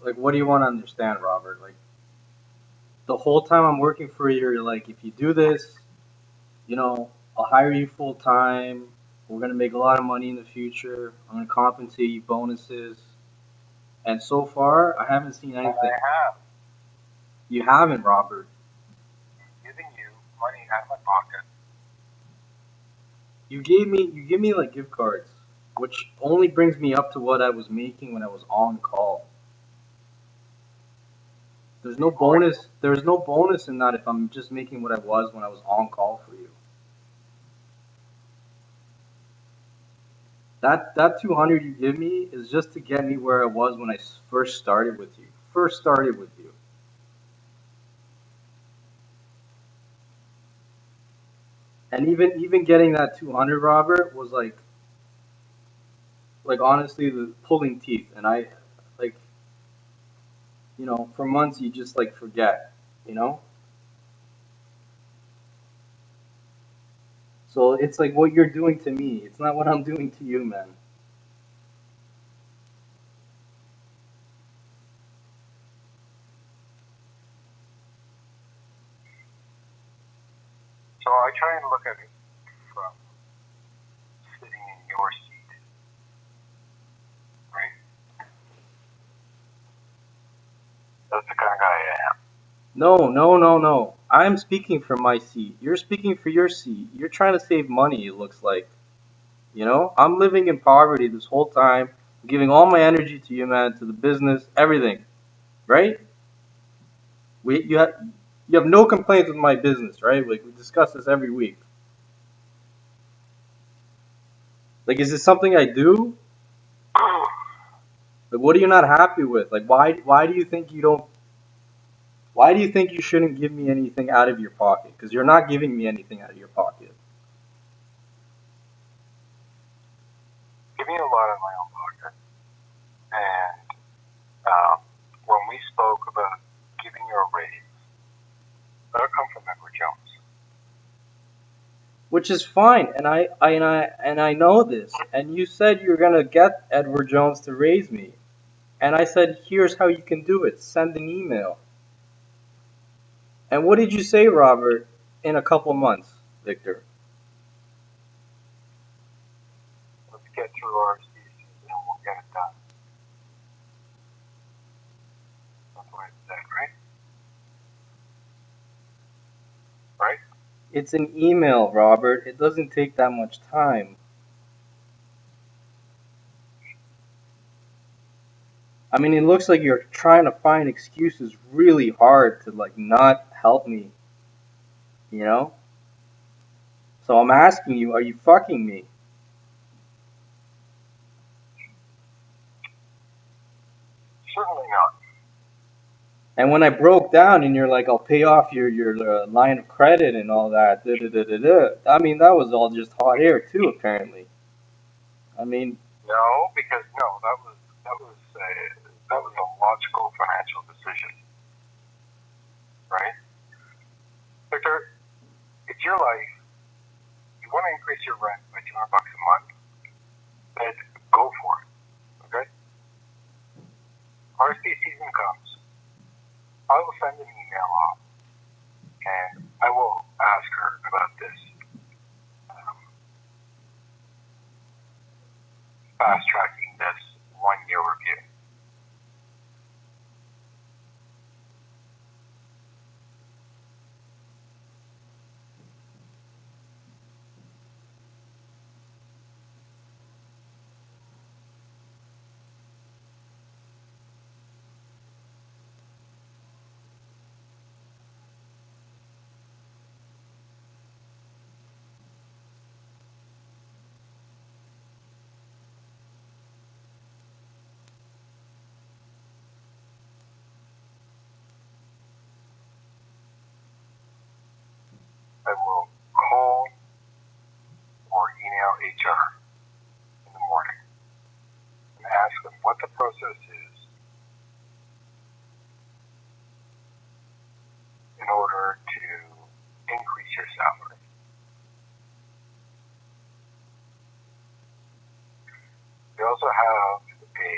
like, what do you want to understand, Robert? Like, the whole time I'm working for you, you're like, if you do this, I'll hire you full time. We're gonna make a lot of money in the future. I'm gonna compensate you bonuses. And so far, I haven't seen And I anything. have You haven't, Robert. given you money out of my pocket. You give me like gift cards, which only brings me up to what I was making when I was on call. There's no bonus. There's no bonus in that if I'm just making what I was when I was on call for you. That 200 you give me is just to get me where I was when I first started with you. First started with you. And even getting that 200, Robert, was like honestly the pulling teeth. And I like for months you just like forget, you know. So it's like what you're doing to me. It's not what I'm doing to you, man. So I try and look at it from sitting in your seat, right? That's the kind of guy I am. No, no, no, no. I'm speaking for my seat. You're speaking for your seat. You're trying to save money, it looks like. I'm living in poverty this whole time, giving all my energy to you, man, to the business, everything, right? You have no complaints with my business, right? Like we discuss this every week. Like, is this something I do? Like, what are you not happy with? Like, why do you think you don't? Why do you think you shouldn't give me anything out of your pocket? Because you're not giving me anything out of your pocket. Give me a lot of my own pocket. And um, when we spoke about giving you a raise, that'll come from Edward Jones. Which is fine, and I know this. And you said you're gonna get Edward Jones to raise me, and I said, here's how you can do it: send an email. And what did you say, Robert? In a couple months, Victor. Let's get through our species and we'll get it done. That's what I said, right? Right? It's an email, Robert. It doesn't take that much time. I mean, it looks like you're trying to find excuses really hard to like not help me, you know? So I'm asking you, are you fucking me? Certainly not. And when I broke down and you're like, I'll pay off your line of credit and all that, da, da, da, da, da. I mean, that was all just hot air too, apparently. I mean, No, because no, that was a logical financial decision, right? Victor, it's your life. You want to increase your rent by $200 a month, then go for it. Okay? RSP season comes. I will send an email off, and I will ask her about this um, fast tracking this 1 year review. I will call or email HR in the morning and ask them what the process is in order to increase your salary. We also have a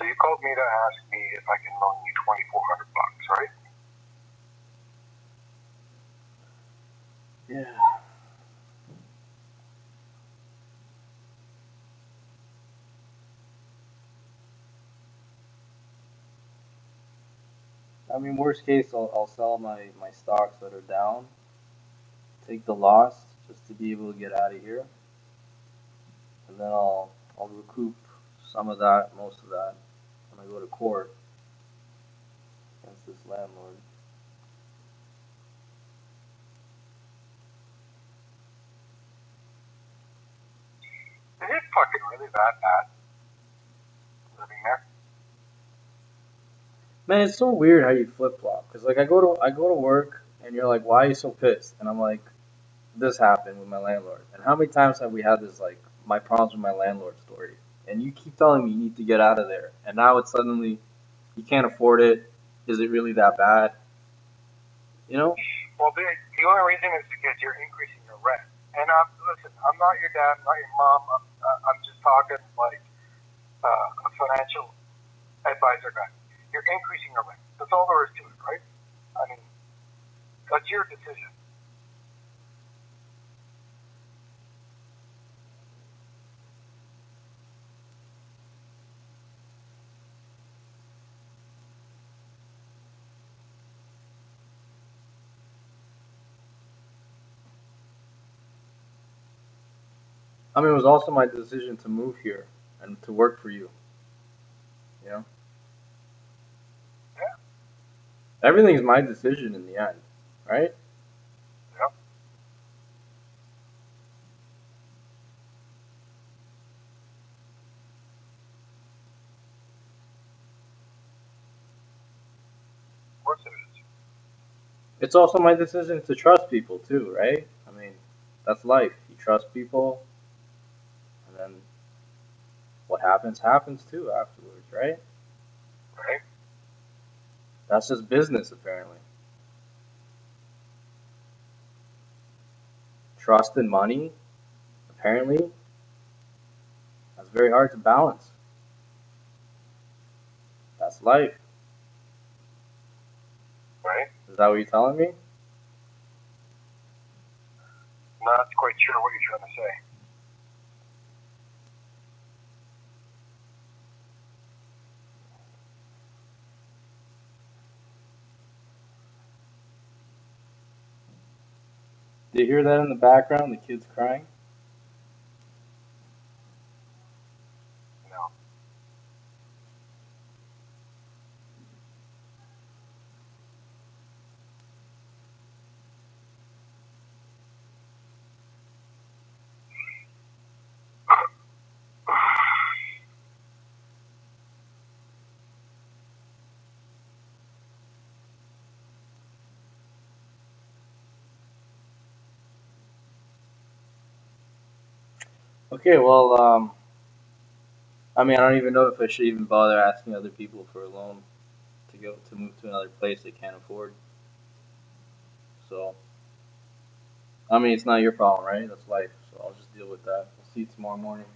So you called me to ask me if I can loan you $2,400, right? Yeah. I mean, worst case, I'll sell my stocks that are down, take the loss just to be able to get out of here, and then I'll recoup some of that, most of that, when I go to court against this landlord. Is it fucking really that bad living there? Man, it's so weird how you flip flop. Cause like I go to work, and you're like, why are you so pissed? And I'm like, this happened with my landlord. And how many times have we had this like my problems with my landlord story? And you keep telling me you need to get out of there, and now it's suddenly you can't afford it. Is it really that bad? You know? Well, the only reason is because you're increasing your rent. And listen, I'm not your dad, I'm not your mom. I'm just talking like a financial advisor guy. You're increasing your rent. That's all there is to it, right? I mean, that's your decision. I mean, it was also my decision to move here and to work for you. You know, Yeah, everything's my decision in the end, right? yeah, of course it is. It's also my decision to trust people too, right? I mean, that's life. You trust people, and then what happens happens too afterwards, right? Right? That's just business, apparently. Trust and money, apparently, that's very hard to balance. That's life. Right? Is that what you're telling me? Not quite sure what you're trying to say. Do you hear that in the background? The kids crying? No. Okay, well, I mean, I don't even know if I should even bother asking other people for a loan to go to move to another place they can't afford. So, I mean, it's not your problem, right? That's life. So I'll just deal with that. I'll see you tomorrow morning.